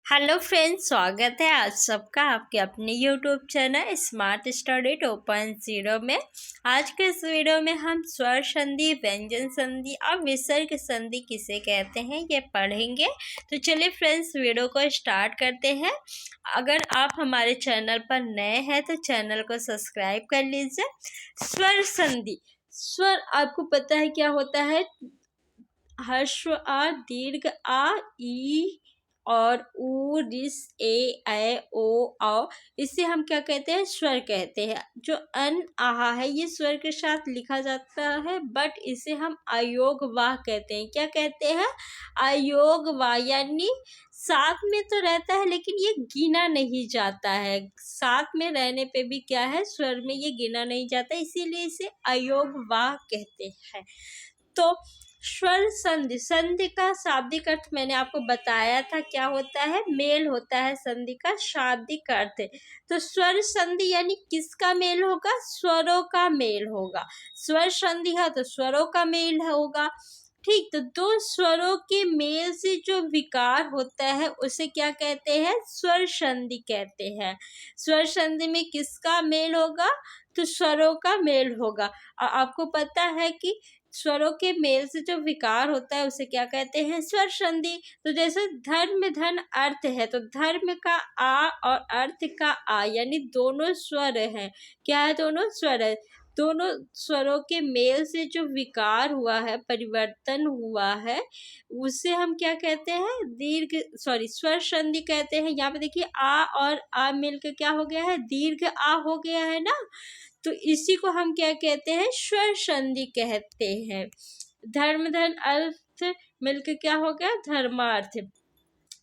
Hello friends, स्वागत है आज सबका आपके अपने यूट्यूब चैनल स्मार्ट स्टडी 2.0 में। आज के इस वीडियो में हम स्वर संधि, व्यंजन संधि और विसर्ग संधि किसे कहते हैं ये पढ़ेंगे। तो चलिए फ्रेंड्स, वीडियो को स्टार्ट करते हैं। अगर आप हमारे चैनल पर नए हैं तो चैनल को सब्सक्राइब कर लीजिए। स्वर संधि, स्वर आपको पता है क्या होता है? ह्रस्व आ, दीर्घ आ, ई और ऊ, रिस, ए, ओ, औ, इसे हम क्या कहते हैं? स्वर कहते हैं। जो अन, आहा है ये स्वर के साथ लिखा जाता है, बट इसे हम अयोग वाह कहते हैं। क्या कहते हैं? अयोग वाह, यानी साथ में तो रहता है लेकिन ये गिना नहीं जाता है। साथ में रहने पे भी क्या है, स्वर में ये गिना नहीं जाता, इसीलिए इसे अयोग वाह कहते हैं। तो स्वर संधि, संधि का शाब्दिक अर्थ मैंने आपको बताया था क्या होता है? मेल होता है संधि का शाब्दिक अर्थ। तो स्वर संधि यानी किसका मेल होगा? स्वरों का मेल होगा। स्वर संधि है तो स्वरों का मेल होगा। ठीक, तो दो स्वरों के मेल से जो विकार होता है उसे क्या कहते हैं? स्वर संधि कहते हैं। स्वर संधि में किसका मेल होगा? तो स्वरों का मेल होगा। और आपको पता है कि स्वरों के मेल से जो विकार होता है उसे क्या कहते हैं? स्वर संधि। तो जैसे धर्म, धन, अर्थ है, तो धर्म का आ और अर्थ का आ यानी दोनों स्वर हैं। क्या है? दोनों स्वर है। दोनों स्वरों के मेल से जो विकार हुआ है, परिवर्तन हुआ है, उसे हम क्या कहते हैं? स्वर संधि कहते हैं। यहाँ पे देखिए आ और आ मिलकर क्या हो गया है? दीर्घ आ हो गया है ना। तो इसी को हम क्या कहते हैं? स्वर संधि कहते हैं। धर्म, धन, अर्थ मिलकर क्या हो गया? धर्मार्थ।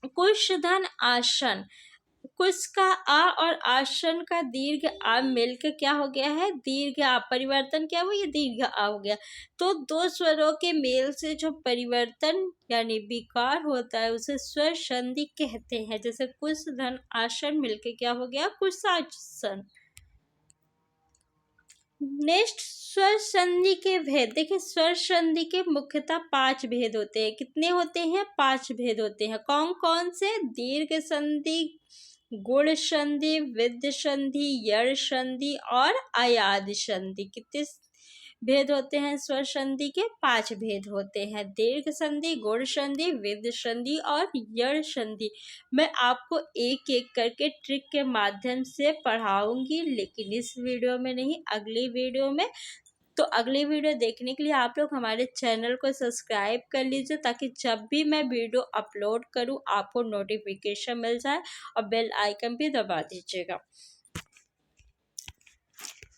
कुश, धन, आसन, कुश का आ और आसन का दीर्घ आ मिलकर क्या हो गया है? दीर्घ आ। परिवर्तन क्या हुआ? ये दीर्घ आ हो गया। तो दो स्वरों के मेल से जो परिवर्तन यानी विकार होता है उसे स्वर संधि कहते हैं। जैसे कुश, धन, आसन मिलकर क्या हो गया? कुशासन। नेक्स्ट, स्वर संधि के भेद। देखिए, स्वर संधि के मुख्यतः 5 भेद होते हैं। कितने होते हैं? 5 भेद होते हैं। कौन कौन से? दीर्घ संधि, गुण संधि, विद्ध संधि, यड़ संधि और अयाद संधि। कितने भेद होते हैं? स्वर संधि के 5 भेद होते हैं। दीर्घ संधि, गुण संधि, विद्ध संधि और यड़ संधि। मैं आपको एक एक करके ट्रिक के माध्यम से पढ़ाऊंगी, लेकिन इस वीडियो में नहीं, अगली वीडियो में। तो अगली वीडियो देखने के लिए आप लोग हमारे चैनल को सब्सक्राइब कर लीजिए, ताकि जब भी मैं वीडियो अपलोड करूं आपको नोटिफिकेशन मिल जाए, और बेल आइकन भी दबा दीजिएगा।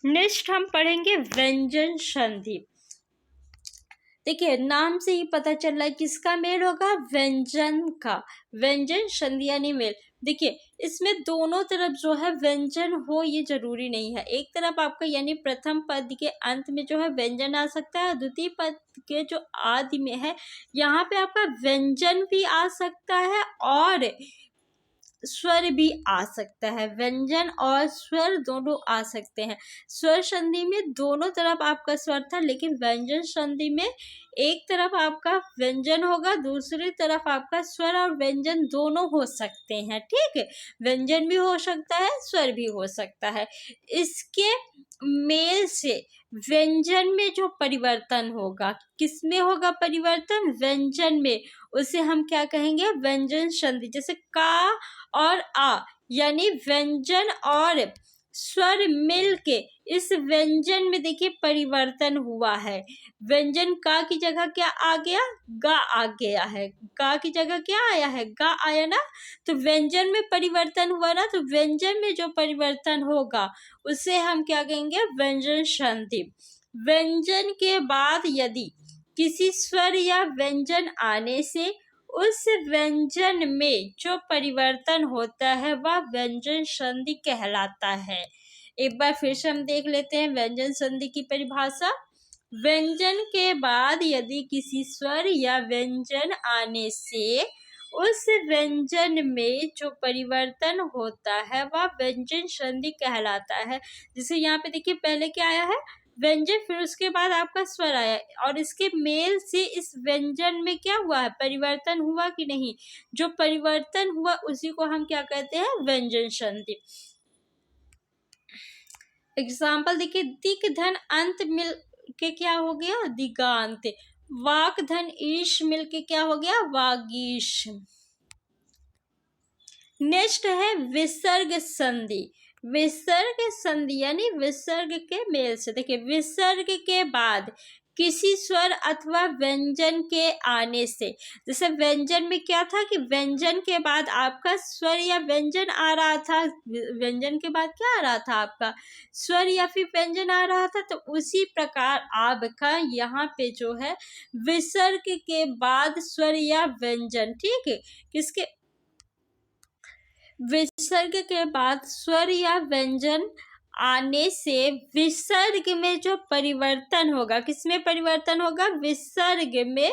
नेक्स्ट हम पढ़ेंगे व्यंजन संधि। देखिए, नाम से ही पता चल रहा है किसका मेल होगा? व्यंजन का। व्यंजन संधि यानी मेल। देखिए, इसमें दोनों तरफ जो है व्यंजन हो ये जरूरी नहीं है। एक तरफ आपका यानी प्रथम पद के अंत में जो है व्यंजन आ सकता है, द्वितीय पद के जो आदि में है यहाँ पे आपका व्यंजन भी आ सकता है और स्वर भी आ सकता है। व्यंजन और स्वर दोनों आ सकते हैं। स्वर संधि में दोनों तरफ आपका स्वर था, लेकिन व्यंजन संधि में एक तरफ आपका व्यंजन होगा, दूसरी तरफ आपका स्वर और व्यंजन दोनों हो सकते हैं। ठीक है, व्यंजन भी हो सकता है, स्वर भी हो सकता है। इसके मेल से व्यंजन में जो परिवर्तन होगा, किसमें होगा परिवर्तन? व्यंजन में। उसे हम क्या कहेंगे? व्यंजन संधि। जैसे का और आ यानी व्यंजन और स्वर मिल के इस व्यंजन में देखिए परिवर्तन हुआ है। व्यंजन का की जगह क्या आ गया? गा आ गया है। का की जगह क्या आया है? गा आया ना। तो व्यंजन में परिवर्तन हुआ ना, तो व्यंजन में जो परिवर्तन होगा उसे हम क्या कहेंगे? व्यंजन संधि। व्यंजन के बाद यदि किसी स्वर या व्यंजन आने से उस व्यंजन में जो परिवर्तन होता है वह व्यंजन संधि कहलाता है। एक बार फिर से हम देख लेते हैं व्यंजन संधि की परिभाषा। व्यंजन के बाद यदि किसी स्वर या व्यंजन आने से उस व्यंजन में जो परिवर्तन होता है वह व्यंजन संधि कहलाता है। जैसे यहाँ पे देखिए पहले क्या आया है? व्यंजन फिर उसके बाद आपका स्वर आया और इसके मेल से इस व्यंजन में क्या हुआ है, परिवर्तन हुआ कि नहीं। जो परिवर्तन हुआ उसी को हम क्या कहते हैं, व्यंजन संधि। एग्जाम्पल देखिए, दिक धन अंत मिल के क्या हो गया, दिगांत। वाक धन ईश मिल के क्या हो गया, वागीश। नेक्स्ट है विसर्ग संधि। विसर्ग संधि यानी विसर्ग के मेल से। देखिए, विसर्ग के बाद किसी स्वर अथवा व्यंजन के आने से, जैसे व्यंजन में क्या था कि व्यंजन के बाद आपका स्वर या व्यंजन आ रहा था, व्यंजन के बाद क्या आ रहा था, आपका स्वर या फिर व्यंजन आ रहा था। तो उसी प्रकार आपका यहाँ पे जो है विसर्ग के बाद स्वर या व्यंजन, ठीक है, किसके, विसर्ग के बाद स्वर या व्यंजन आने से विसर्ग में जो परिवर्तन होगा, किसमें परिवर्तन होगा, विसर्ग में,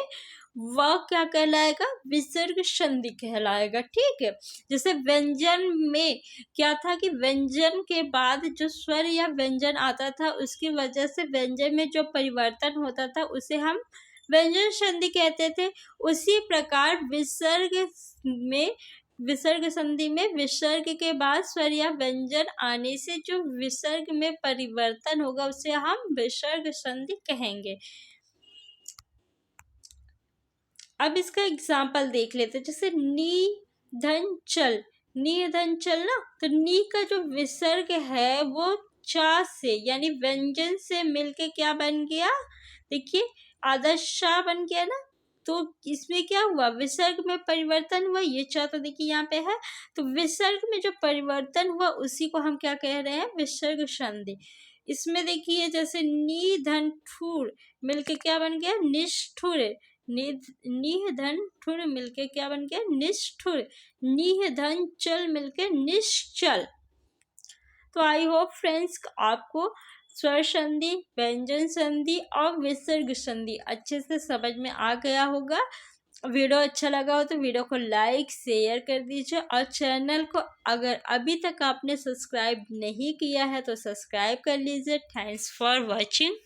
वह क्या कहलाएगा, विसर्ग संधि कहलाएगा, ठीक है। जैसे व्यंजन में क्या था कि व्यंजन के बाद जो स्वर या व्यंजन आता था उसकी वजह से व्यंजन में जो परिवर्तन होता था उसे हम व्यंजन संधि कहते थे। उसी प्रकार विसर्ग संधि में विसर्ग के बाद स्वर या व्यंजन आने से जो विसर्ग में परिवर्तन होगा उसे हम विसर्ग संधि कहेंगे। अब इसका एग्जाम्पल देख लेते हैं, जैसे नी धन चल। नी धन चल ना, तो नी का जो विसर्ग है वो चा से यानी व्यंजन से मिलके क्या बन गया, देखिए आदर्श शा बन गया ना। तो इसमें क्या हुआ, विसर्ग में परिवर्तन हुआ, ये चा तो देखिए यहाँ पे है। तो विसर्ग में जो परिवर्तन हुआ उसी को हम क्या कह रहे हैं, विसर्ग संधि। इसमें देखिए जैसे नी धन ठुर मिलके क्या बन गया, निष्ठुर। नीह धन ठुर मिलके क्या बन गया, निष्ठुर। नीह धन चल मिलके निश्चल। तो आई होप फ्रेंड्स आपको स्वर संधि, व्यंजन संधि और विसर्ग संधि अच्छे से समझ में आ गया होगा। वीडियो अच्छा लगा हो तो वीडियो को लाइक शेयर कर दीजिए और चैनल को अगर अभी तक आपने सब्सक्राइब नहीं किया है तो सब्सक्राइब कर लीजिए। Thanks for watching.